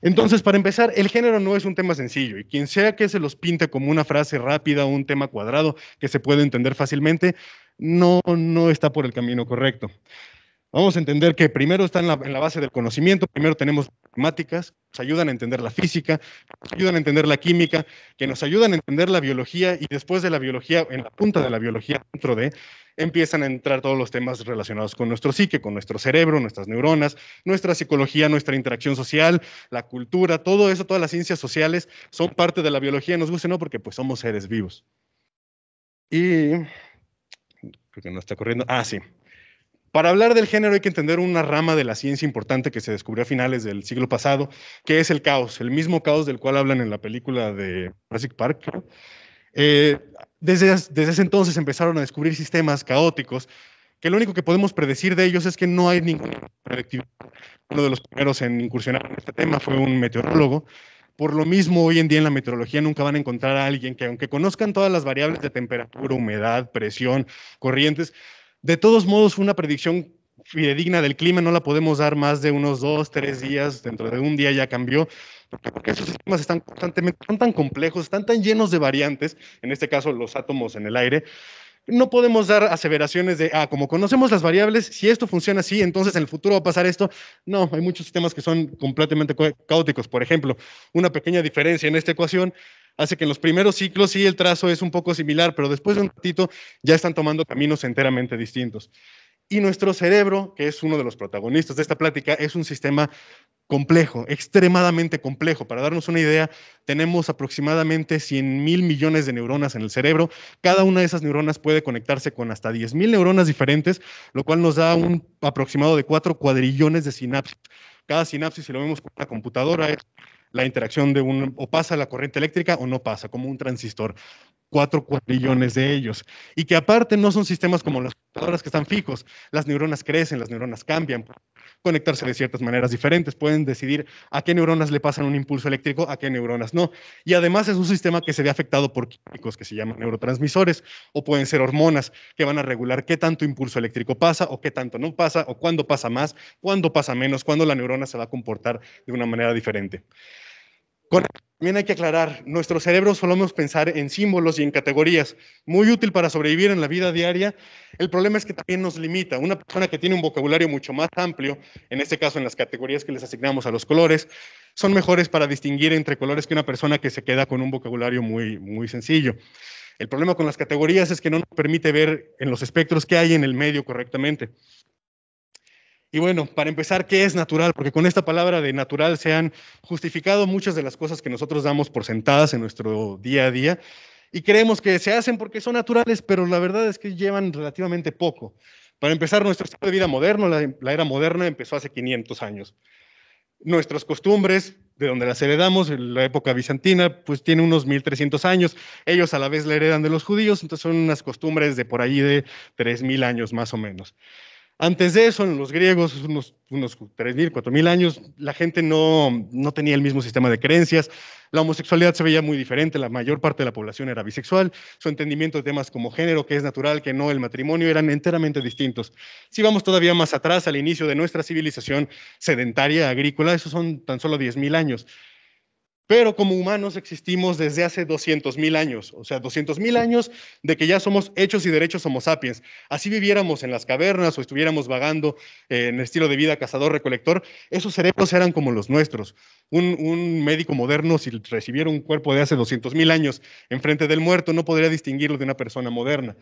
Entonces, para empezar, el género no es un tema sencillo y quien sea que se los pinte como una frase rápida o un tema cuadrado que se puede entender fácilmente, no está por el camino correcto. Vamos a entender que primero está en la base del conocimiento, primero tenemos matemáticas, que nos ayudan a entender la física, que nos ayudan a entender la química, que nos ayudan a entender la biología y después de la biología, en la punta de la biología, dentro de, empiezan a entrar todos los temas relacionados con nuestro psique, con nuestro cerebro, nuestras neuronas, nuestra psicología, nuestra interacción social, la cultura, todo eso, todas las ciencias sociales son parte de la biología, nos guste o no, porque pues somos seres vivos. Y creo que no está corriendo. Ah, sí. Para hablar del género hay que entender una rama de la ciencia importante que se descubrió a finales del siglo pasado, que es el caos, el mismo caos del cual hablan en la película de Jurassic Park. Eh, desde ese entonces empezaron a descubrir sistemas caóticos, que lo único que podemos predecir de ellos es que no hay ninguna predictividad. Uno de los primeros en incursionar en este tema fue un meteorólogo. Por lo mismo, hoy en día en la meteorología nunca van a encontrar a alguien que, aunque conozcan todas las variables de temperatura, humedad, presión, corrientes, de todos modos, una predicción fidedigna del clima no la podemos dar más de unos 2, 3 días. Dentro de un día ya cambió, porque esos sistemas están constantemente, son tan complejos, están tan llenos de variantes, en este caso los átomos en el aire, no podemos dar aseveraciones de, como conocemos las variables, si esto funciona así, entonces en el futuro va a pasar esto. No, hay muchos sistemas que son completamente caóticos. Por ejemplo, una pequeña diferencia en esta ecuación hace que en los primeros ciclos sí el trazo es un poco similar, pero después de un ratito ya están tomando caminos enteramente distintos. Y nuestro cerebro, que es uno de los protagonistas de esta plática, es un sistema complejo, extremadamente complejo. Para darnos una idea, tenemos aproximadamente 100.000 millones de neuronas en el cerebro. Cada una de esas neuronas puede conectarse con hasta 10.000 neuronas diferentes, lo cual nos da un aproximado de 4 cuadrillones de sinapsis. Cada sinapsis, si lo vemos con una computadora, es la interacción de o pasa la corriente eléctrica o no pasa, como un transistor. 4 cuatrillones de ellos. Y que aparte no son sistemas como las computadoras que están fijos. Las neuronas crecen, las neuronas cambian, pueden conectarse de ciertas maneras diferentes, pueden decidir a qué neuronas le pasan un impulso eléctrico, a qué neuronas no. Y además es un sistema que se ve afectado por químicos que se llaman neurotransmisores, o pueden ser hormonas que van a regular qué tanto impulso eléctrico pasa, o qué tanto no pasa, o cuándo pasa más, cuándo pasa menos, cuándo la neurona se va a comportar de una manera diferente. También hay que aclarar, nuestro cerebro solemos pensar en símbolos y en categorías, muy útil para sobrevivir en la vida diaria. El problema es que también nos limita. Una persona que tiene un vocabulario mucho más amplio, en este caso en las categorías que les asignamos a los colores, son mejores para distinguir entre colores que una persona que se queda con un vocabulario muy sencillo. El problema con las categorías es que no nos permite ver en los espectros qué hay en el medio correctamente. Y bueno, para empezar, ¿qué es natural? Porque con esta palabra de natural se han justificado muchas de las cosas que nosotros damos por sentadas en nuestro día a día y creemos que se hacen porque son naturales, pero la verdad es que llevan relativamente poco. Para empezar, nuestro estilo de vida moderno, la era moderna, empezó hace 500 años. Nuestras costumbres, de donde las heredamos, en la época bizantina, pues tiene unos 1300 años. Ellos a la vez la heredan de los judíos, entonces son unas costumbres de por ahí de 3000 años más o menos. Antes de eso, en los griegos, unos 3.000, 4.000 años, la gente no tenía el mismo sistema de creencias, la homosexualidad se veía muy diferente, la mayor parte de la población era bisexual, su entendimiento de temas como género, que es natural, que no, el matrimonio, eran enteramente distintos. Si vamos todavía más atrás, al inicio de nuestra civilización sedentaria, agrícola, esos son tan solo 10.000 años. Pero como humanos existimos desde hace 200.000 años, o sea, 200.000 años de que ya somos hechos y derechos homo sapiens. Así viviéramos en las cavernas o estuviéramos vagando en estilo de vida cazador-recolector, esos cerebros eran como los nuestros. Un médico moderno, si recibiera un cuerpo de hace 200.000 años enfrente del muerto, no podría distinguirlo de una persona moderna.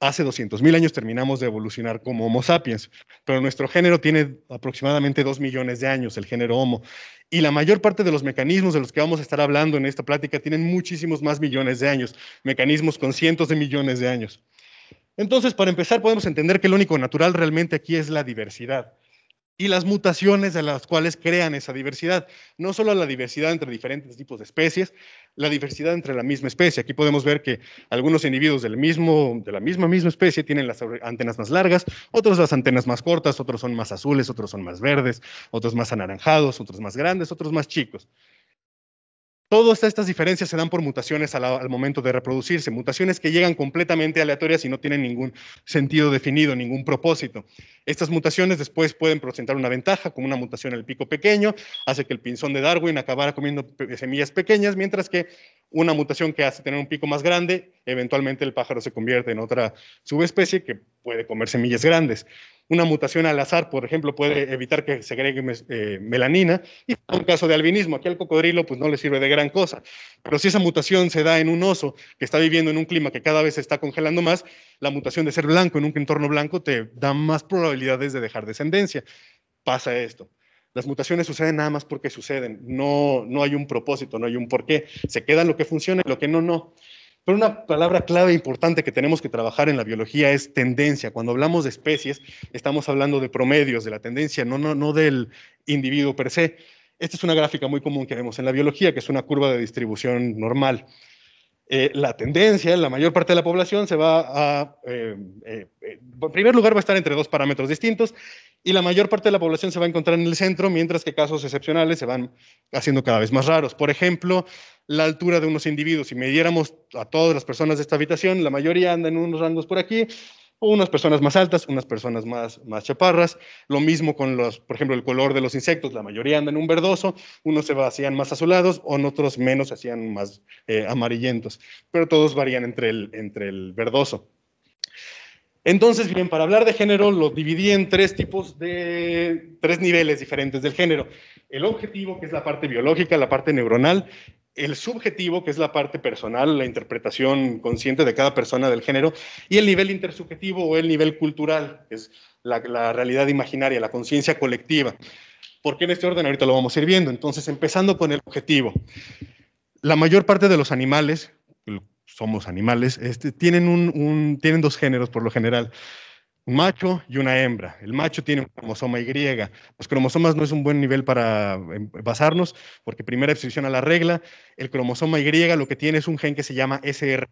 Hace 200.000 años terminamos de evolucionar como Homo sapiens, pero nuestro género tiene aproximadamente 2 millones de años, el género Homo, y la mayor parte de los mecanismos de los que vamos a estar hablando en esta plática tienen muchísimos más millones de años, mecanismos con cientos de millones de años. Entonces, para empezar, podemos entender que lo único natural realmente aquí es la diversidad y las mutaciones de las cuales crean esa diversidad. No solo la diversidad entre diferentes tipos de especies, la diversidad entre la misma especie. Aquí podemos ver que algunos individuos de la misma especie tienen las antenas más largas, otros las antenas más cortas, otros son más azules, otros son más verdes, otros más anaranjados, otros más grandes, otros más chicos. Todas estas diferencias se dan por mutaciones al momento de reproducirse, mutaciones que llegan completamente aleatorias y no tienen ningún sentido definido, ningún propósito. Estas mutaciones después pueden presentar una ventaja, como una mutación en el pico pequeño, hace que el pinzón de Darwin acabara comiendo semillas pequeñas, mientras que una mutación que hace tener un pico más grande, eventualmente el pájaro se convierte en otra subespecie que puede comer semillas grandes. Una mutación al azar, por ejemplo, puede evitar que se agregue melanina, y en un caso de albinismo, aquí al cocodrilo pues no le sirve de gran cosa, pero si esa mutación se da en un oso que está viviendo en un clima que cada vez se está congelando más, la mutación de ser blanco en un entorno blanco te da más probabilidades de dejar descendencia. Pasa esto. Las mutaciones suceden nada más porque suceden, no hay un propósito, no hay un porqué, se queda lo que funciona y lo que no. Pero una palabra clave importante que tenemos que trabajar en la biología es tendencia. Cuando hablamos de especies, estamos hablando de promedios, de la tendencia, no del individuo per se. Esta es una gráfica muy común que vemos en la biología, que es una curva de distribución normal. La tendencia, la mayor parte de la población se va a, en primer lugar va a estar entre dos parámetros distintos y la mayor parte de la población se va a encontrar en el centro, mientras que casos excepcionales se van haciendo cada vez más raros. Por ejemplo, la altura de unos individuos. Si midiéramos a todas las personas de esta habitación, la mayoría anda en unos rangos por aquí, unas personas más altas, unas personas más chaparras. Lo mismo con por ejemplo, el color de los insectos. La mayoría andan en un verdoso, unos se hacían más azulados, o otros menos se hacían más amarillentos. Pero todos varían entre el verdoso. Entonces, bien, para hablar de género lo dividí en tres niveles diferentes del género. El objetivo, que es la parte biológica, la parte neuronal. El subjetivo, que es la parte personal, la interpretación consciente de cada persona del género, y el nivel intersubjetivo o el nivel cultural, que es la realidad imaginaria, la conciencia colectiva. ¿Por qué en este orden? Ahorita lo vamos a ir viendo. Entonces, empezando con el objetivo. La mayor parte de los animales, somos animales, tienen dos géneros por lo general. Un macho y una hembra. El macho tiene un cromosoma Y. Los cromosomas no es un buen nivel para basarnos, porque primera excepción a la regla, el cromosoma Y lo que tiene es un gen que se llama SR.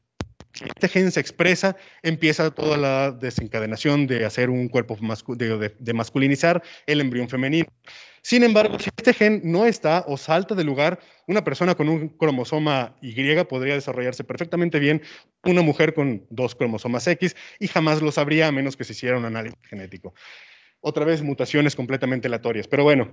Si este gen se expresa, empieza toda la desencadenación de hacer un cuerpo de masculinizar el embrión femenino. Sin embargo, si este gen no está o salta del lugar, una persona con un cromosoma Y podría desarrollarse perfectamente bien, una mujer con dos cromosomas X, y jamás lo sabría a menos que se hiciera un análisis genético. Otra vez, mutaciones completamente aleatorias. Pero bueno,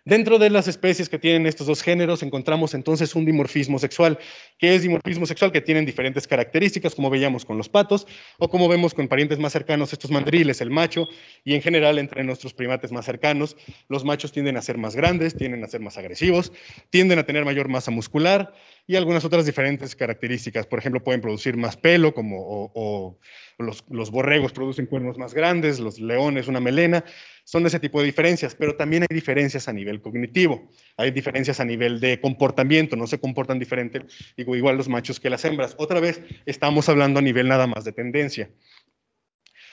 dentro de las especies que tienen estos dos géneros encontramos entonces un dimorfismo sexual. ¿Qué es dimorfismo sexual? Que tienen diferentes características, como veíamos con los patos, o como vemos con parientes más cercanos, estos mandriles, el macho, y en general entre nuestros primates más cercanos, los machos tienden a ser más grandes, tienden a ser más agresivos, tienden a tener mayor masa muscular, y algunas otras diferentes características. Por ejemplo, pueden producir más pelo, o los borregos producen cuernos más grandes, los leones una melena. Son de ese tipo de diferencias, pero también hay diferencias a nivel cognitivo, hay diferencias a nivel de comportamiento, no se comportan diferente, igual los machos que las hembras. Otra vez, estamos hablando a nivel nada más de tendencia.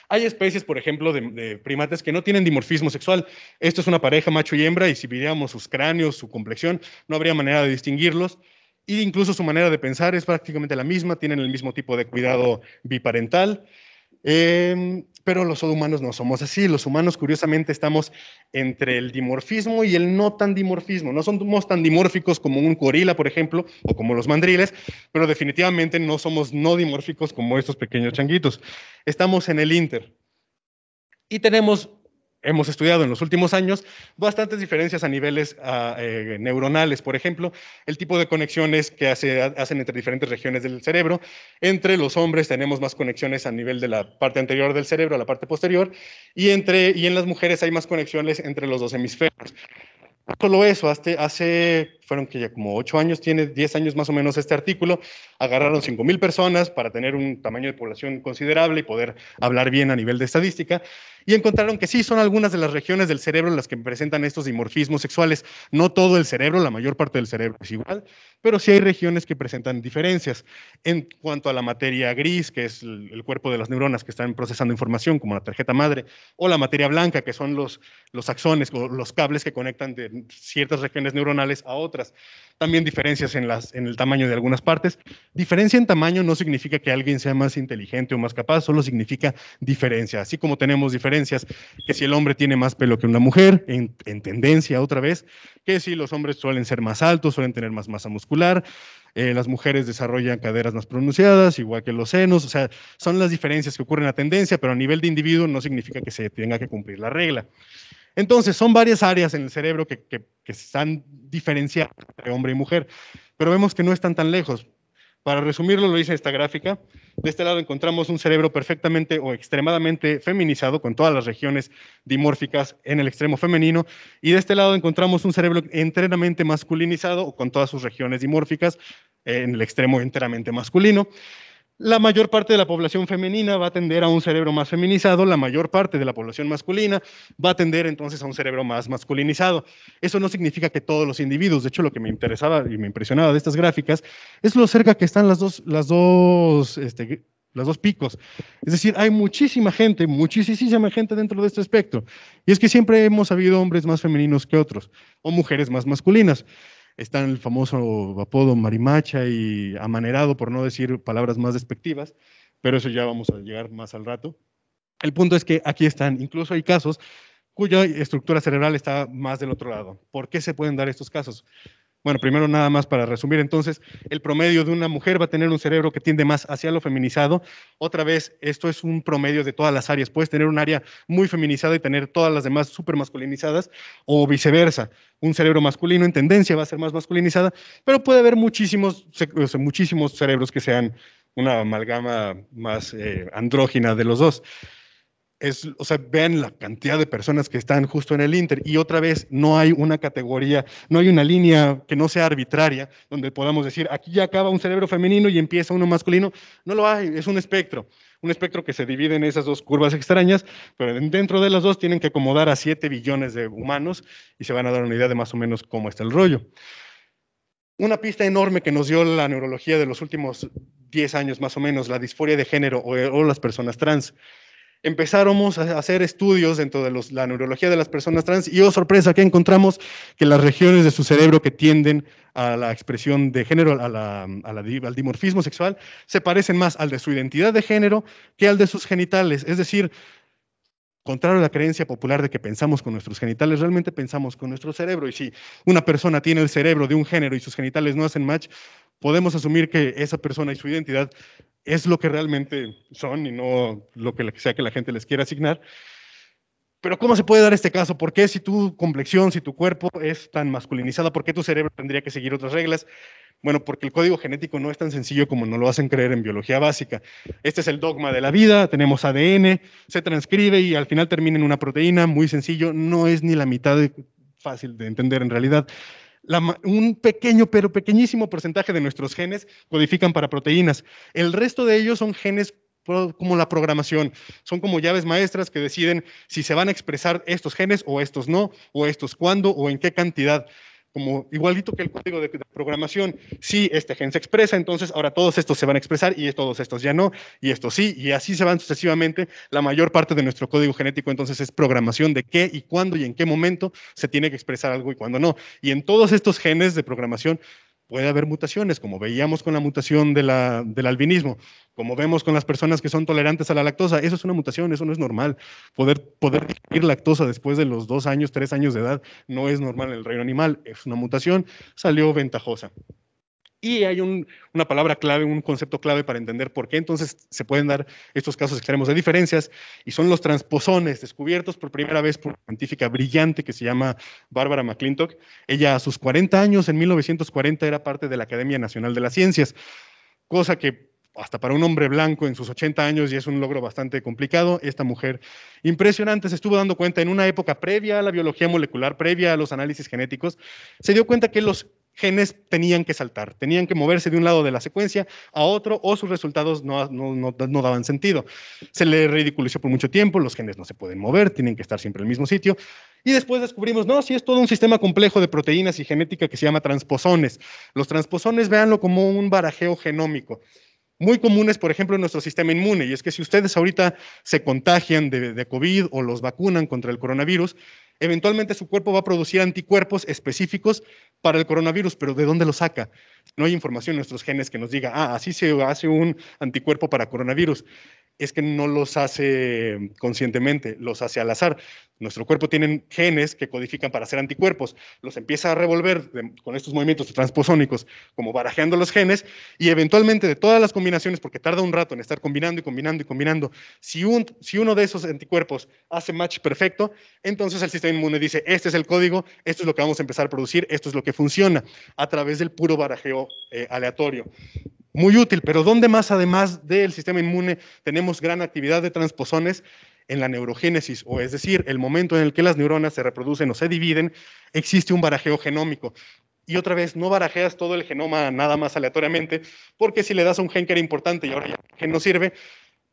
Hay especies, por ejemplo, de primates que no tienen dimorfismo sexual. Esto es una pareja macho y hembra, y si viéramos sus cráneos, su complexión, no habría manera de distinguirlos. E incluso su manera de pensar es prácticamente la misma, tienen el mismo tipo de cuidado biparental. Pero los humanos no somos así. Los humanos, curiosamente, estamos entre el dimorfismo y el no tan dimorfismo. No somos tan dimórficos como un gorila, por ejemplo, o como los mandriles, pero definitivamente no somos no dimórficos como estos pequeños changuitos. Estamos en el inter. Y hemos estudiado en los últimos años bastantes diferencias a niveles neuronales. Por ejemplo, el tipo de conexiones que hacen entre diferentes regiones del cerebro. Entre los hombres tenemos más conexiones a nivel de la parte anterior del cerebro a la parte posterior, y en las mujeres hay más conexiones entre los dos hemisferios. No solo eso, fueron que ya como 8 años, tiene 10 años más o menos este artículo, agarraron 5,000 personas para tener un tamaño de población considerable y poder hablar bien a nivel de estadística, y encontraron que sí, son algunas de las regiones del cerebro las que presentan estos dimorfismos sexuales. No todo el cerebro, la mayor parte del cerebro es igual, pero sí hay regiones que presentan diferencias. En cuanto a la materia gris, que es el cuerpo de las neuronas que están procesando información, como la tarjeta madre, o la materia blanca, que son los axones o los cables que conectan de ciertas regiones neuronales a otras. También diferencias en el tamaño de algunas partes. Diferencia en tamaño no significa que alguien sea más inteligente o más capaz, solo significa diferencia. Así como tenemos diferencias diferencias, que si el hombre tiene más pelo que una mujer, en tendencia otra vez, que si los hombres suelen ser más altos, suelen tener más masa muscular, las mujeres desarrollan caderas más pronunciadas, igual que los senos, o sea, son las diferencias que ocurren en la tendencia, pero a nivel de individuo no significa que se tenga que cumplir la regla. Entonces, son varias áreas en el cerebro que están diferenciadas entre hombre y mujer, pero vemos que no están tan lejos. Para resumirlo, lo hice en esta gráfica. De este lado encontramos un cerebro perfectamente o extremadamente feminizado, con todas las regiones dimórficas en el extremo femenino, y de este lado encontramos un cerebro enteramente masculinizado, o con todas sus regiones dimórficas en el extremo enteramente masculino. La mayor parte de la población femenina va a tender a un cerebro más feminizado, la mayor parte de la población masculina va a tender entonces a un cerebro más masculinizado. Eso no significa que todos los individuos, de hecho lo que me interesaba y me impresionaba de estas gráficas es lo cerca que están las dos picos. Es decir, hay muchísima gente dentro de este espectro. Y es que siempre hemos habido hombres más femeninos que otros, o mujeres más masculinas. Está el famoso apodo marimacha y amanerado, por no decir palabras más despectivas, pero eso ya vamos a llegar más al rato. El punto es que aquí están, incluso hay casos cuya estructura cerebral está más del otro lado. ¿Por qué se pueden dar estos casos? Bueno, primero nada más para resumir, entonces, el promedio de una mujer va a tener un cerebro que tiende más hacia lo feminizado. Otra vez, esto es un promedio de todas las áreas. Puedes tener un área muy feminizada y tener todas las demás súper masculinizadas, o viceversa. Un cerebro masculino en tendencia va a ser más masculinizada, pero puede haber muchísimos cerebros que sean una amalgama más andrógina de los dos. O sea, vean la cantidad de personas que están justo en el Inter, y otra vez no hay una categoría, no hay una línea que no sea arbitraria, donde podamos decir, aquí ya acaba un cerebro femenino y empieza uno masculino. No lo hay, es un espectro que se divide en esas dos curvas extrañas, pero dentro de las dos tienen que acomodar a 7 billones de humanos y se van a dar una idea de más o menos cómo está el rollo. Una pista enorme que nos dio la neurología de los últimos 10 años más o menos, la disforia de género o las personas trans. Empezáramos a hacer estudios dentro de la neurología de las personas trans y, oh sorpresa, que encontramos que las regiones de su cerebro que tienden a la expresión de género, al dimorfismo sexual, se parecen más al de su identidad de género que al de sus genitales. Es decir, contrario a la creencia popular de que pensamos con nuestros genitales, realmente pensamos con nuestro cerebro. Y si una persona tiene el cerebro de un género y sus genitales no hacen match, podemos asumir que esa persona y su identidad es lo que realmente son y no lo que sea que la gente les quiera asignar. Pero ¿cómo se puede dar este caso? ¿Por qué si tu complexión, si tu cuerpo es tan masculinizado, por qué tu cerebro tendría que seguir otras reglas? Bueno, porque el código genético no es tan sencillo como nos lo hacen creer en biología básica. Este es el dogma de la vida, tenemos ADN, se transcribe y al final termina en una proteína, muy sencillo, no es ni la mitad fácil de entender en realidad. Un pequeño, pero pequeñísimo porcentaje de nuestros genes codifican para proteínas. El resto de ellos son genes como la programación. Son como llaves maestras que deciden si se van a expresar estos genes o estos no, o estos cuándo o en qué cantidad. Como igualito que el código de programación, si este gen se expresa, entonces ahora todos estos se van a expresar y todos estos ya no, y estos sí, y así se van sucesivamente. La mayor parte de nuestro código genético entonces es programación de qué y cuándo y en qué momento se tiene que expresar algo y cuándo no. Y en todos estos genes de programación puede haber mutaciones, como veíamos con la mutación del albinismo, como vemos con las personas que son tolerantes a la lactosa. Eso es una mutación, eso no es normal. Poder digerir lactosa después de los 2 años, 3 años de edad no es normal en el reino animal, es una mutación, salió ventajosa. Y hay una palabra clave, un concepto clave para entender por qué entonces se pueden dar estos casos extremos de diferencias, y son los transposones, descubiertos por primera vez por una científica brillante que se llama Barbara McClintock. Ella a sus 40 años, en 1940, era parte de la Academia Nacional de las Ciencias, cosa que hasta para un hombre blanco en sus 80 años ya es un logro bastante complicado. Esta mujer impresionante se estuvo dando cuenta en una época previa a la biología molecular, previa a los análisis genéticos, se dio cuenta que los genes tenían que saltar, tenían que moverse de un lado de la secuencia a otro, o sus resultados no daban sentido. Se le ridiculizó por mucho tiempo, los genes no se pueden mover, tienen que estar siempre en el mismo sitio, y después descubrimos, no, sí es todo un sistema complejo de proteínas y genética que se llama transposones. Los transposones, véanlo como un barajeo genómico. Muy comunes, por ejemplo, en nuestro sistema inmune, y es que si ustedes ahorita se contagian de COVID o los vacunan contra el coronavirus, eventualmente su cuerpo va a producir anticuerpos específicos para el coronavirus, pero ¿de dónde lo saca? No hay información en nuestros genes que nos diga, así se hace un anticuerpo para coronavirus. es que no los hace conscientemente, los hace al azar. Nuestro cuerpo tiene genes que codifican para hacer anticuerpos, los empieza a revolver con estos movimientos transposónicos, como barajeando los genes, y eventualmente de todas las combinaciones, porque tarda un rato en estar combinando y combinando y combinando, si uno de esos anticuerpos hace match perfecto, entonces el sistema inmune dice, este es el código, esto es lo que vamos a empezar a producir, esto es lo que funciona, a través del puro barajeo aleatorio. Muy útil, pero ¿dónde más, además del sistema inmune, tenemos gran actividad de transposones? En la neurogénesis, o es decir, el momento en el que las neuronas se reproducen o se dividen, existe un barajeo genómico. Y otra vez, no barajeas todo el genoma nada más aleatoriamente, porque si le das a un gen que era importante y ahora ya el gen no sirve,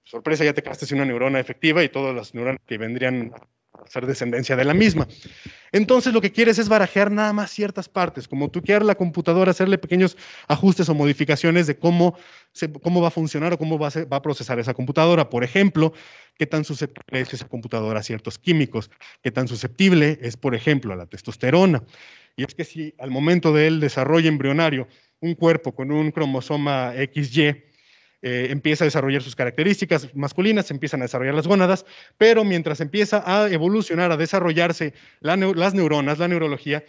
sorpresa, ya te quedaste sin una neurona efectiva y todas las neuronas que vendrían a ser descendencia de la misma. Entonces lo que quieres es barajear nada más ciertas partes, como tuquear la computadora, hacerle pequeños ajustes o modificaciones de cómo va a funcionar o cómo va a procesar esa computadora. Por ejemplo, qué tan susceptible es esa computadora a ciertos químicos, qué tan susceptible es, por ejemplo, a la testosterona. Y es que si al momento del desarrollo embrionario, un cuerpo con un cromosoma XY empieza a desarrollar sus características masculinas, se empiezan a desarrollar las gónadas, pero mientras empieza a evolucionar, a desarrollarse las neuronas, la neurología,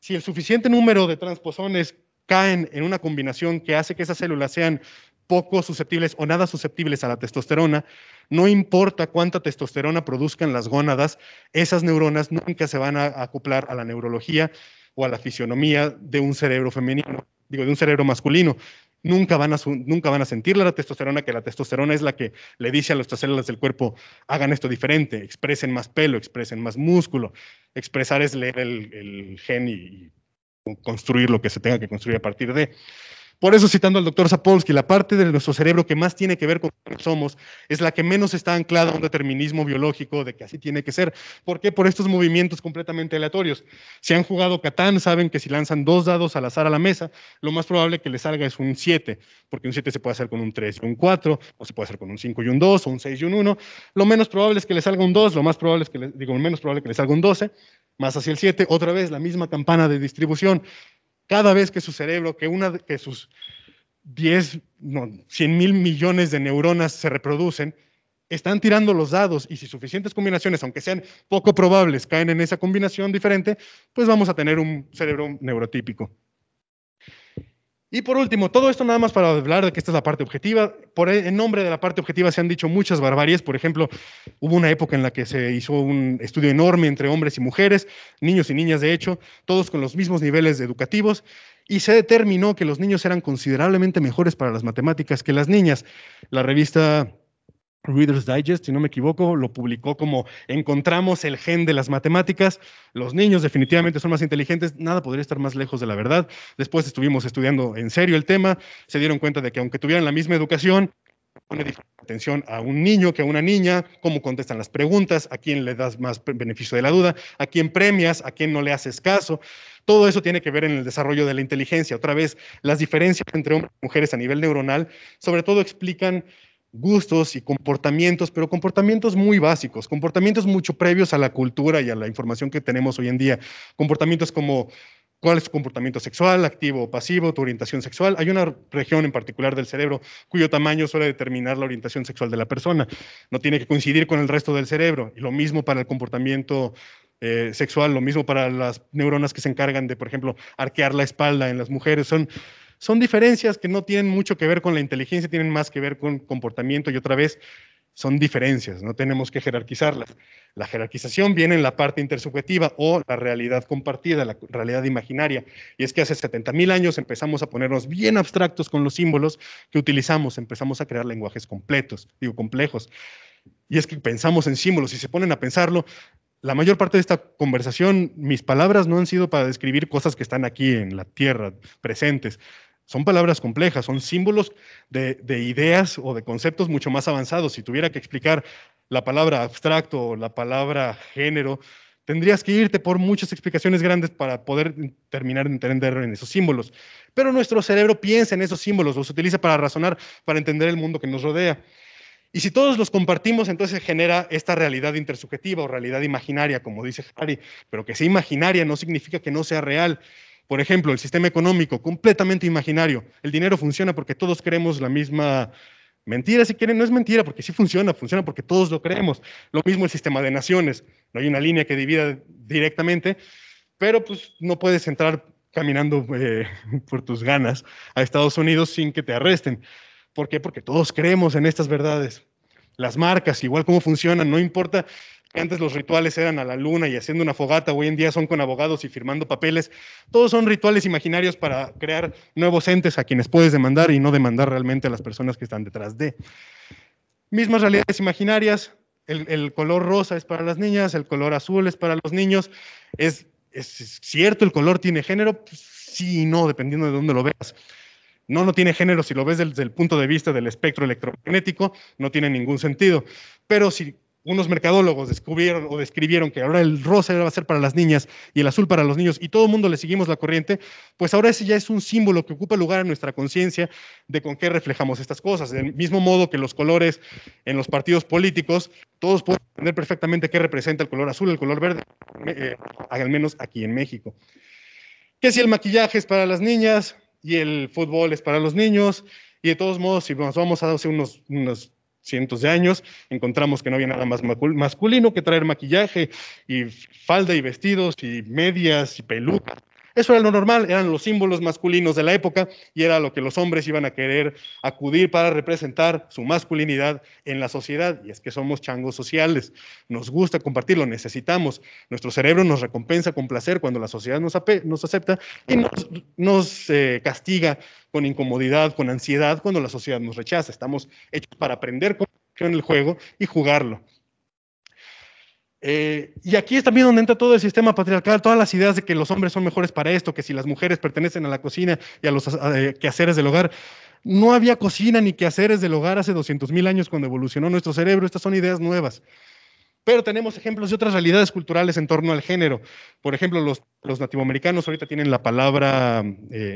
si el suficiente número de transposones caen en una combinación que hace que esas células sean poco susceptibles o nada susceptibles a la testosterona, no importa cuánta testosterona produzcan las gónadas, esas neuronas nunca se van a acoplar a la neurología o a la fisionomía de un cerebro femenino, digo, de un cerebro masculino. Nunca van a sentir la testosterona, que la testosterona es la que le dice a nuestras células del cuerpo, hagan esto diferente, expresen más pelo, expresen más músculo. Expresar es leer el gen y construir lo que se tenga que construir a partir de. Por eso, citando al doctor Sapolsky, la parte de nuestro cerebro que más tiene que ver con lo que somos es la que menos está anclada a un determinismo biológico de que así tiene que ser. ¿Por qué? Por estos movimientos completamente aleatorios. Si han jugado Catán, saben que si lanzan 2 dados al azar a la mesa, lo más probable que les salga es un 7, porque un 7 se puede hacer con un 3 y un 4, o se puede hacer con un 5 y un 2, o un 6 y un 1. Lo menos probable es que les salga un 2, lo más probable es que menos probable que les salga un 12, más hacia el 7. Otra vez, la misma campana de distribución. Cada vez que su cerebro, que sus 100,000 millones de neuronas se reproducen, están tirando los dados, y si suficientes combinaciones, aunque sean poco probables, caen en esa combinación diferente, pues vamos a tener un cerebro neurotípico. Y por último, todo esto nada más para hablar de que esta es la parte objetiva. En nombre de la parte objetiva se han dicho muchas barbaries. Por ejemplo, hubo una época en la que se hizo un estudio enorme entre hombres y mujeres, niños y niñas de hecho, todos con los mismos niveles educativos, y se determinó que los niños eran considerablemente mejores para las matemáticas que las niñas. La revista Reader's Digest, si no me equivoco, lo publicó como encontramos el gen de las matemáticas, los niños definitivamente son más inteligentes, nada podría estar más lejos de la verdad. Después estuvimos estudiando en serio el tema, se dieron cuenta de que aunque tuvieran la misma educación, pone diferente atención a un niño que a una niña, cómo contestan las preguntas, a quién le das más beneficio de la duda, a quién premias, a quién no le haces caso. Todo eso tiene que ver en el desarrollo de la inteligencia. Otra vez, las diferencias entre hombres y mujeres a nivel neuronal, sobre todo explican gustos y comportamientos, pero comportamientos muy básicos, comportamientos mucho previos a la cultura y a la información que tenemos hoy en día. Comportamientos como cuál es tu comportamiento sexual, activo o pasivo, tu orientación sexual. Hay una región en particular del cerebro cuyo tamaño suele determinar la orientación sexual de la persona. No tiene que coincidir con el resto del cerebro. Y lo mismo para el comportamiento sexual, lo mismo para las neuronas que se encargan de, por ejemplo, arquear la espalda en las mujeres. Son diferencias que no tienen mucho que ver con la inteligencia, tienen más que ver con comportamiento, y otra vez son diferencias, no tenemos que jerarquizarlas. La jerarquización viene en la parte intersubjetiva o la realidad compartida, la realidad imaginaria. Y es que hace 70,000 años empezamos a ponernos bien abstractos con los símbolos que utilizamos, empezamos a crear lenguajes complejos. Y es que pensamos en símbolos y se ponen a pensarlo. La mayor parte de esta conversación, mis palabras no han sido para describir cosas que están aquí en la Tierra, presentes. Son palabras complejas, son símbolos de ideas o de conceptos mucho más avanzados. Si tuviera que explicar la palabra abstracto o la palabra género, tendrías que irte por muchas explicaciones grandes para poder terminar de entender en esos símbolos. Pero nuestro cerebro piensa en esos símbolos, los utiliza para razonar, para entender el mundo que nos rodea. Y si todos los compartimos, entonces genera esta realidad intersubjetiva o realidad imaginaria, como dice Harry, pero que sea imaginaria no significa que no sea real. Por ejemplo, el sistema económico, completamente imaginario. El dinero funciona porque todos queremos la misma Mentira, si quieren, no es mentira, porque sí funciona, funciona porque todos lo creemos. Lo mismo el sistema de naciones, no hay una línea que divida directamente, pero pues no puedes entrar caminando por tus ganas a Estados Unidos sin que te arresten. ¿Por qué? Porque todos creemos en estas verdades. Las marcas, igual cómo funcionan, no importa que antes los rituales eran a la luna y haciendo una fogata, hoy en día son con abogados y firmando papeles. Todos son rituales imaginarios para crear nuevos entes a quienes puedes demandar y no demandar realmente a las personas que están detrás de. Mismas realidades imaginarias, el color rosa es para las niñas, el color azul es para los niños. ¿Es cierto el color tiene género? Pues sí y no, dependiendo de dónde lo veas. No tiene género si lo ves desde el punto de vista del espectro electromagnético, no tiene ningún sentido. Pero si unos mercadólogos descubrieron o describieron que ahora el rosa va a ser para las niñas y el azul para los niños y todo el mundo le seguimos la corriente, pues ahora ese ya es un símbolo que ocupa lugar en nuestra conciencia de con qué reflejamos estas cosas. Del mismo modo que los colores en los partidos políticos, todos pueden entender perfectamente qué representa el color azul, el color verde, al menos aquí en México. Que si el maquillaje es para las niñas y el fútbol es para los niños, y de todos modos, si nos vamos a hace unos cientos de años, encontramos que no había nada más masculino que traer maquillaje y falda y vestidos y medias y pelucas. Eso era lo normal, eran los símbolos masculinos de la época y era lo que los hombres iban a querer acudir para representar su masculinidad en la sociedad. Y es que somos changos sociales, nos gusta compartirlo, necesitamos. Nuestro cerebro nos recompensa con placer cuando la sociedad nos acepta y nos castiga con incomodidad, con ansiedad cuando la sociedad nos rechaza. Estamos hechos para aprender cómo funciona el juego y jugarlo. Y aquí es también donde entra todo el sistema patriarcal, todas las ideas de que los hombres son mejores para esto, que si las mujeres pertenecen a la cocina y a los quehaceres del hogar. No había cocina ni quehaceres del hogar hace 200,000 años cuando evolucionó nuestro cerebro. Estas son ideas nuevas. Pero tenemos ejemplos de otras realidades culturales en torno al género. Por ejemplo, los nativoamericanos ahorita tienen la palabra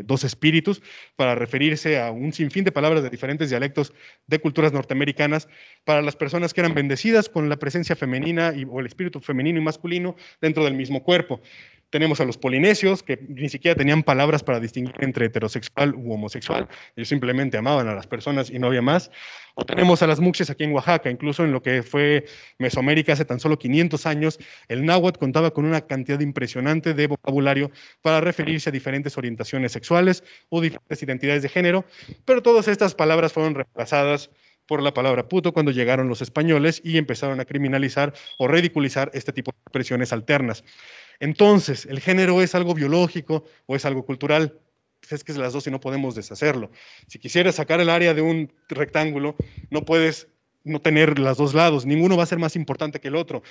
dos espíritus para referirse a un sinfín de palabras de diferentes dialectos de culturas norteamericanas para las personas que eran bendecidas con la presencia femenina o el espíritu femenino y masculino dentro del mismo cuerpo. Tenemos a los polinesios, que ni siquiera tenían palabras para distinguir entre heterosexual u homosexual. Ellos simplemente amaban a las personas y no había más. O tenemos a las muxies aquí en Oaxaca, incluso en lo que fue Mesoamérica hace tan solo 500 años, el náhuatl contaba con una cantidad impresionante de vocabulario para referirse a diferentes orientaciones sexuales o diferentes identidades de género, pero todas estas palabras fueron reemplazadas por la palabra puto cuando llegaron los españoles y empezaron a criminalizar o ridiculizar este tipo de expresiones alternas. Entonces, ¿el género es algo biológico o es algo cultural? Pues es que es las dos y no podemos deshacerlo. Si quisieras sacar el área de un rectángulo, no puedes no tener los dos lados, ninguno va a ser más importante que el otro.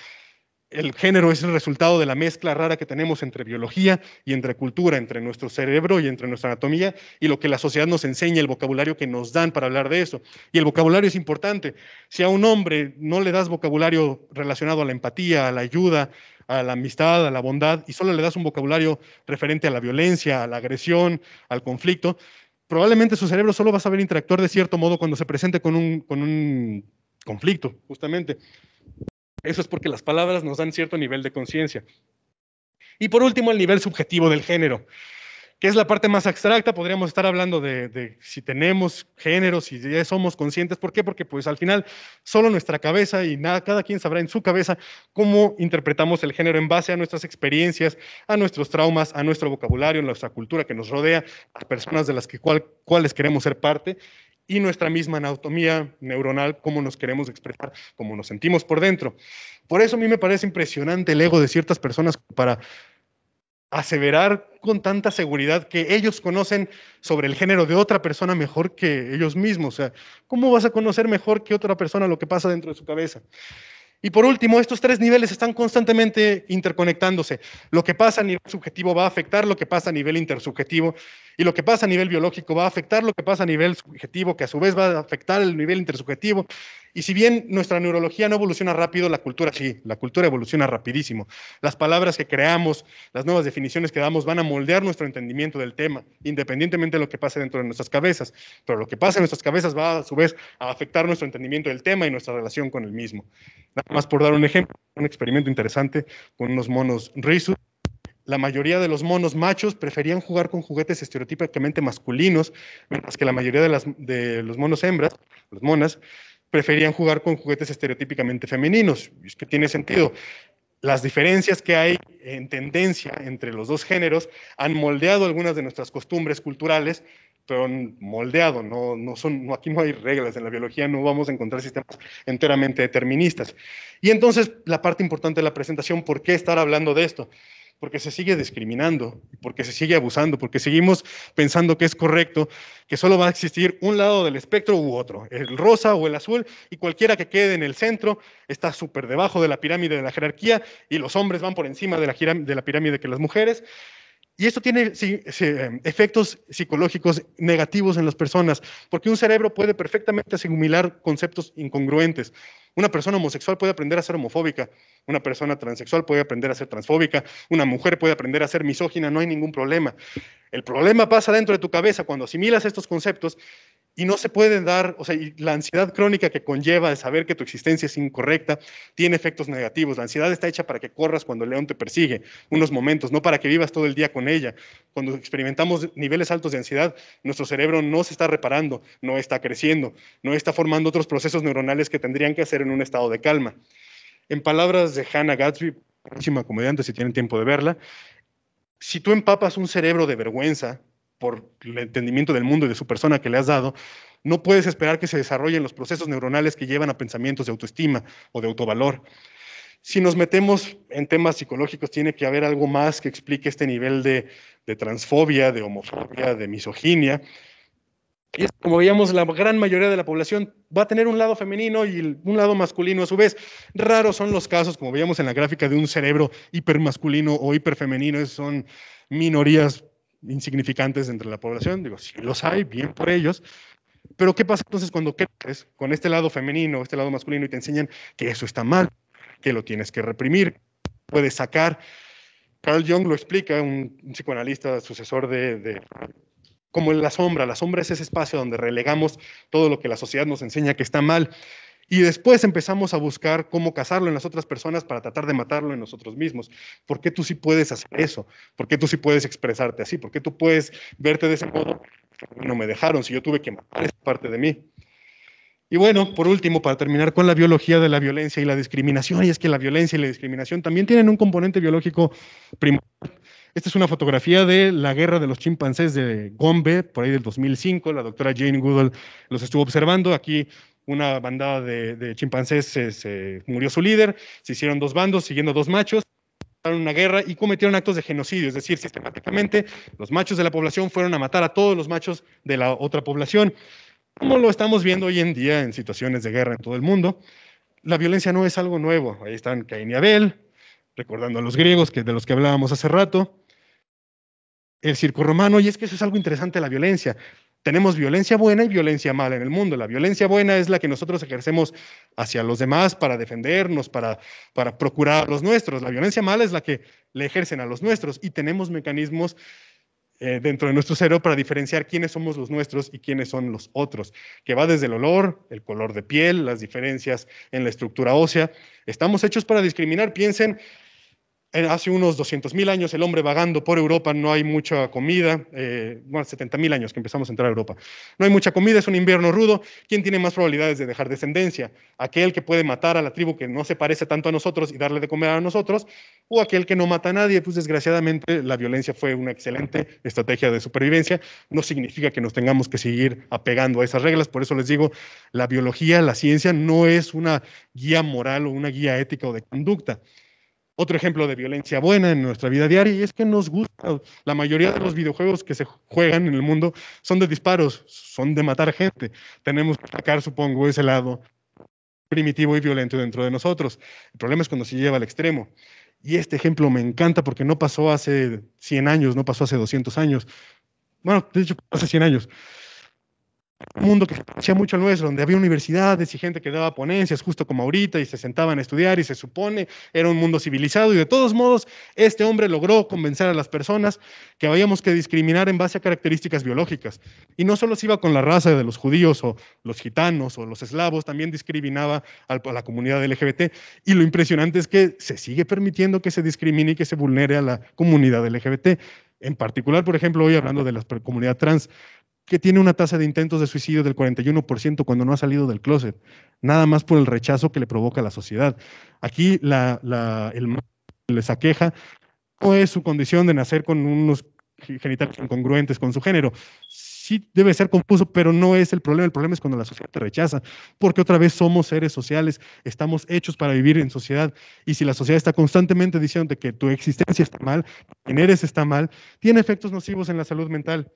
El género es el resultado de la mezcla rara que tenemos entre biología y entre cultura, entre nuestro cerebro y entre nuestra anatomía, y lo que la sociedad nos enseña, el vocabulario que nos dan para hablar de eso. Y el vocabulario es importante. Si a un hombre no le das vocabulario relacionado a la empatía, a la ayuda, a la amistad, a la bondad, y solo le das un vocabulario referente a la violencia, a la agresión, al conflicto, probablemente su cerebro solo va a saber interactuar de cierto modo cuando se presente con un conflicto, justamente. Eso es porque las palabras nos dan cierto nivel de conciencia. Y por último, el nivel subjetivo del género, que es la parte más abstracta. Podríamos estar hablando de si tenemos género, si ya somos conscientes. ¿Por qué? Porque pues al final solo nuestra cabeza y cada quien sabrá en su cabeza cómo interpretamos el género en base a nuestras experiencias, a nuestros traumas, a nuestro vocabulario, a nuestra cultura que nos rodea, a personas de las cuales queremos ser parte, y nuestra misma anatomía neuronal, cómo nos queremos expresar, cómo nos sentimos por dentro. Por eso a mí me parece impresionante el ego de ciertas personas para aseverar con tanta seguridad que ellos conocen sobre el género de otra persona mejor que ellos mismos. O sea, ¿cómo vas a conocer mejor que otra persona lo que pasa dentro de su cabeza? Y por último, estos tres niveles están constantemente interconectándose. Lo que pasa a nivel subjetivo va a afectar lo que pasa a nivel intersubjetivo, y lo que pasa a nivel biológico va a afectar lo que pasa a nivel subjetivo, que a su vez va a afectar el nivel intersubjetivo. Y si bien nuestra neurología no evoluciona rápido, la cultura sí, la cultura evoluciona rapidísimo. Las palabras que creamos, las nuevas definiciones que damos van a moldear nuestro entendimiento del tema, independientemente de lo que pase dentro de nuestras cabezas. Pero lo que pasa en nuestras cabezas va a su vez a afectar nuestro entendimiento del tema y nuestra relación con el mismo. Nada más por dar un ejemplo, un experimento interesante con unos monos Rhesus. la mayoría de los monos machos preferían jugar con juguetes estereotípicamente masculinos, mientras que la mayoría de los monos hembras, las monas, preferían jugar con juguetes estereotípicamente femeninos. Y es que tiene sentido. Las diferencias que hay en tendencia entre los dos géneros han moldeado algunas de nuestras costumbres culturales, pero han moldeado, aquí no hay reglas, en la biología no vamos a encontrar sistemas enteramente deterministas. Y entonces, la parte importante de la presentación, ¿por qué estar hablando de esto? Porque se sigue discriminando, porque se sigue abusando, porque seguimos pensando que es correcto, que solo va a existir un lado del espectro u otro, el rosa o el azul, y cualquiera que quede en el centro está súper debajo de la pirámide de la jerarquía, y los hombres van por encima de la pirámide que las mujeres. Y esto tiene efectos psicológicos negativos en las personas, porque un cerebro puede perfectamente asimilar conceptos incongruentes. Una persona homosexual puede aprender a ser homofóbica, una persona transexual puede aprender a ser transfóbica, una mujer puede aprender a ser misógina, no hay ningún problema. El problema pasa dentro de tu cabeza cuando asimilas estos conceptos y no se pueden dar, o sea, y la ansiedad crónica que conlleva el saber que tu existencia es incorrecta tiene efectos negativos. La ansiedad está hecha para que corras cuando el león te persigue, unos momentos, no para que vivas todo el día con ella. Cuando experimentamos niveles altos de ansiedad, nuestro cerebro no se está reparando, no está creciendo, no está formando otros procesos neuronales que tendrían que hacer en un estado de calma. En palabras de Hannah Gadsby, muchísima comediante si tienen tiempo de verla, si tú empapas un cerebro de vergüenza por el entendimiento del mundo y de su persona que le has dado, no puedes esperar que se desarrollen los procesos neuronales que llevan a pensamientos de autoestima o de autovalor. Si nos metemos en temas psicológicos, tiene que haber algo más que explique este nivel de transfobia, de homofobia, de misoginia. Y es, como veíamos, la gran mayoría de la población va a tener un lado femenino y un lado masculino a su vez. Raros son los casos, como veíamos en la gráfica, de un cerebro hipermasculino o hiperfemenino. Son minorías insignificantes entre la población. Digo, sí los hay, bien por ellos. Pero ¿qué pasa entonces cuando creces con este lado femenino, este lado masculino, y te enseñan que eso está mal, que lo tienes que reprimir, puedes sacar? Carl Jung lo explica, un psicoanalista sucesor como la sombra es ese espacio donde relegamos todo lo que la sociedad nos enseña que está mal, y después empezamos a buscar cómo cazarlo en las otras personas para tratar de matarlo en nosotros mismos. ¿Por qué tú sí puedes hacer eso? ¿Por qué tú sí puedes expresarte así? ¿Por qué tú puedes verte de ese modo? No me dejaron, si yo tuve que matar esa parte de mí. Y bueno, por último, para terminar con la biología de la violencia y la discriminación, y es que la violencia y la discriminación también tienen un componente biológico primordial. Esta es una fotografía de la guerra de los chimpancés de Gombe, por ahí del 2005. La doctora Jane Goodall los estuvo observando. Aquí una bandada de chimpancés se murió su líder, se hicieron dos bandos siguiendo dos machos, una guerra y cometieron actos de genocidio, es decir, sistemáticamente los machos de la población fueron a matar a todos los machos de la otra población. Como lo estamos viendo hoy en día en situaciones de guerra en todo el mundo, la violencia no es algo nuevo. Ahí están Caín y Abel, recordando a los griegos de los que hablábamos hace rato, el circo romano, y es que eso es algo interesante de la violencia. Tenemos violencia buena y violencia mala en el mundo. La violencia buena es la que nosotros ejercemos hacia los demás para defendernos, para procurar a los nuestros. La violencia mala es la que le ejercen a los nuestros, y tenemos mecanismos dentro de nuestro cerebro para diferenciar quiénes somos los nuestros y quiénes son los otros, que va desde el olor, el color de piel, las diferencias en la estructura ósea. Estamos hechos para discriminar. Piensen, hace unos 200.000 años el hombre vagando por Europa, no hay mucha comida, 70.000 años que empezamos a entrar a Europa. No hay mucha comida, es un invierno rudo. ¿Quién tiene más probabilidades de dejar descendencia? ¿Aquel que puede matar a la tribu que no se parece tanto a nosotros y darle de comer a nosotros? ¿O aquel que no mata a nadie? Pues desgraciadamente la violencia fue una excelente estrategia de supervivencia. No significa que nos tengamos que seguir apegando a esas reglas. Por eso les digo, la biología, la ciencia no es una guía moral o una guía ética o de conducta. Otro ejemplo de violencia buena en nuestra vida diaria, y es que nos gusta. La mayoría de los videojuegos que se juegan en el mundo son de disparos, son de matar gente. Tenemos que sacar, supongo, ese lado primitivo y violento dentro de nosotros. El problema es cuando se lleva al extremo. Y este ejemplo me encanta porque no pasó hace 100 años, no pasó hace 200 años. Bueno, de hecho, hace 100 años. un mundo que se parecía mucho al nuestro, donde había universidades y gente que daba ponencias, justo como ahorita, y se sentaban a estudiar, y se supone era un mundo civilizado, y de todos modos, este hombre logró convencer a las personas que habíamos que discriminar en base a características biológicas. Y no solo se iba con la raza de los judíos, o los gitanos, o los eslavos, también discriminaba a la comunidad LGBT, y lo impresionante es que se sigue permitiendo que se discrimine y que se vulnere a la comunidad LGBT. En particular, por ejemplo, hoy hablando de la comunidad trans, que tiene una tasa de intentos de suicidio del 41% cuando no ha salido del closet, nada más por el rechazo que le provoca a la sociedad. Aquí el mal que les aqueja no es su condición de nacer con unos genitales incongruentes con su género. Sí debe ser confuso, pero no es el problema es cuando la sociedad te rechaza, porque otra vez somos seres sociales, estamos hechos para vivir en sociedad, y si la sociedad está constantemente diciendo que tu existencia está mal, quién eres está mal, tiene efectos nocivos en la salud mental.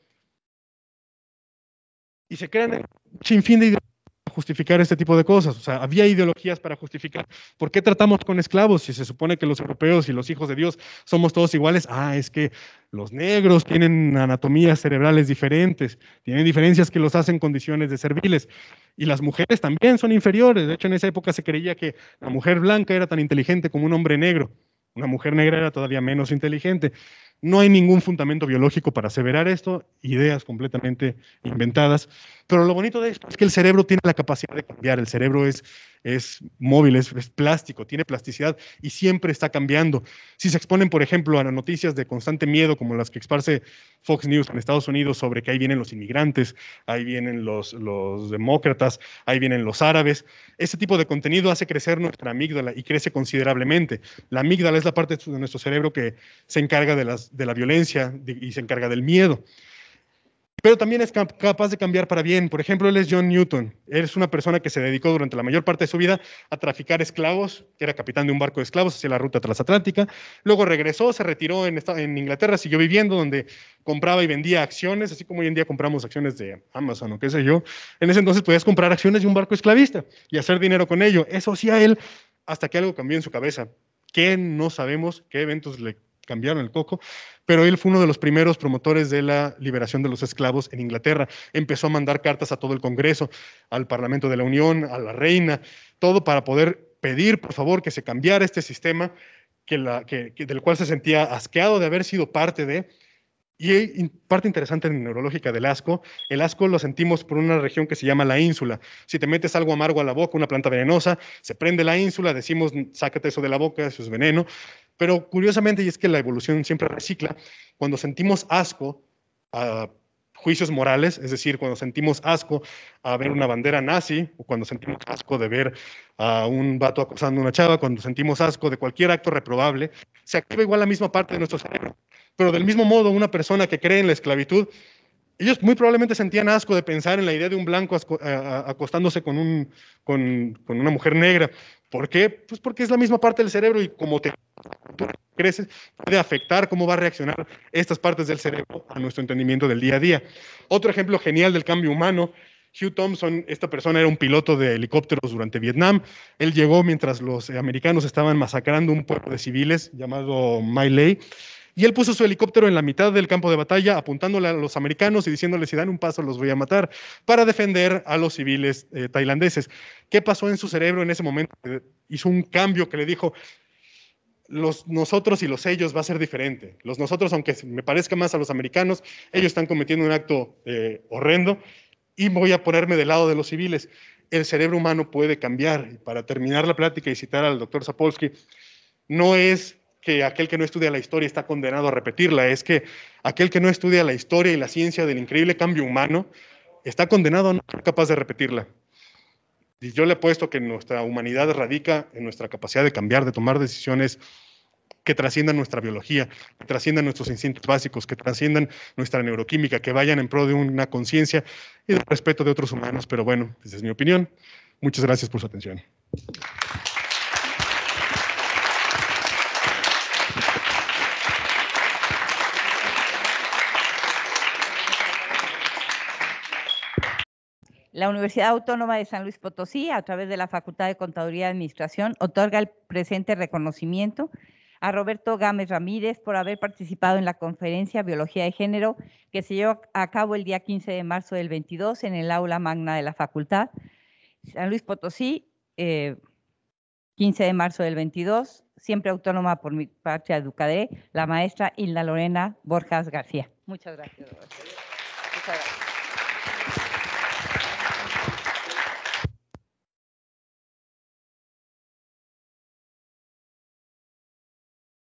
Y se crean un sinfín de ideologías para justificar este tipo de cosas. O sea, había ideologías para justificar por qué tratamos con esclavos si se supone que los europeos y los hijos de Dios somos todos iguales. Ah, es que los negros tienen anatomías cerebrales diferentes, tienen diferencias que los hacen condiciones de serviles. Y las mujeres también son inferiores. De hecho, en esa época se creía que la mujer blanca era tan inteligente como un hombre negro. Una mujer negra era todavía menos inteligente. No hay ningún fundamento biológico para aseverar esto, ideas completamente inventadas, pero lo bonito de esto es que el cerebro tiene la capacidad de cambiar, el cerebro es móvil, es plástico, tiene plasticidad y siempre está cambiando. Si se exponen, por ejemplo, a noticias de constante miedo, como las que esparce Fox News en Estados Unidos sobre que ahí vienen los inmigrantes, ahí vienen los demócratas, ahí vienen los árabes, ese tipo de contenido hace crecer nuestra amígdala y crece considerablemente. La amígdala es la parte de nuestro cerebro que se encarga de la violencia y se encarga del miedo. Pero también es capaz de cambiar para bien. Por ejemplo, él es John Newton. Él es una persona que se dedicó durante la mayor parte de su vida a traficar esclavos, que era capitán de un barco de esclavos hacia la ruta transatlántica. Luego regresó, se retiró en Inglaterra, siguió viviendo donde compraba y vendía acciones, así como hoy en día compramos acciones de Amazon o qué sé yo. En ese entonces podías comprar acciones de un barco esclavista y hacer dinero con ello. Eso hacía él hasta que algo cambió en su cabeza. ¿Qué? No sabemos, qué eventos le cambiaron el coco, pero él fue uno de los primeros promotores de la liberación de los esclavos en Inglaterra. Empezó a mandar cartas a todo el Congreso, al Parlamento de la Unión, a la Reina, todo para poder pedir, por favor, que se cambiara este sistema del cual se sentía asqueado de haber sido parte de. Y parte interesante neurológica del asco, el asco lo sentimos por una región que se llama la ínsula. Si te metes algo amargo a la boca, una planta venenosa, se prende la ínsula, decimos, sácate eso de la boca, eso es veneno. Pero curiosamente, y es que la evolución siempre recicla, cuando sentimos asco a juicios morales, es decir, cuando sentimos asco a ver una bandera nazi, o cuando sentimos asco de ver a un vato acosando a una chava, cuando sentimos asco de cualquier acto reprobable, se activa igual la misma parte de nuestro cerebro. Pero del mismo modo, una persona que cree en la esclavitud, ellos muy probablemente sentían asco de pensar en la idea de un blanco acostándose con una mujer negra. ¿Por qué? Pues porque es la misma parte del cerebro y como tú creces, puede afectar cómo va a reaccionar estas partes del cerebro a nuestro entendimiento del día a día. Otro ejemplo genial del cambio humano, Hugh Thompson, esta persona era un piloto de helicópteros durante Vietnam. Él llegó mientras los americanos estaban masacrando un pueblo de civiles llamado My Lai. Y él puso su helicóptero en la mitad del campo de batalla, apuntándole a los americanos y diciéndoles, si dan un paso los voy a matar, para defender a los civiles tailandeses. ¿Qué pasó en su cerebro en ese momento? Hizo un cambio que le dijo, los nosotros y los ellos va a ser diferente. Los nosotros, aunque me parezca más a los americanos, ellos están cometiendo un acto horrendo y voy a ponerme del lado de los civiles. El cerebro humano puede cambiar. Y para terminar la plática y citar al doctor Sapolsky, no es que aquel que no estudia la historia está condenado a repetirla, es que aquel que no estudia la historia y la ciencia del increíble cambio humano está condenado a no ser capaz de repetirla. Y yo le apuesto que nuestra humanidad radica en nuestra capacidad de cambiar, de tomar decisiones que trasciendan nuestra biología, que trasciendan nuestros instintos básicos, que trasciendan nuestra neuroquímica, que vayan en pro de una conciencia y del respeto de otros humanos. Pero bueno, esa es mi opinión. Muchas gracias por su atención. La Universidad Autónoma de San Luis Potosí, a través de la Facultad de Contaduría y Administración, otorga el presente reconocimiento a Roberto Gámez Ramírez por haber participado en la conferencia Biología de Género que se llevó a cabo el día 15 de marzo del 22 en el aula magna de la facultad. San Luis Potosí, 15 de marzo del 22, siempre autónoma por mi patria Educadé, la maestra Hilda Lorena Borjas García. Muchas gracias. Muchas gracias.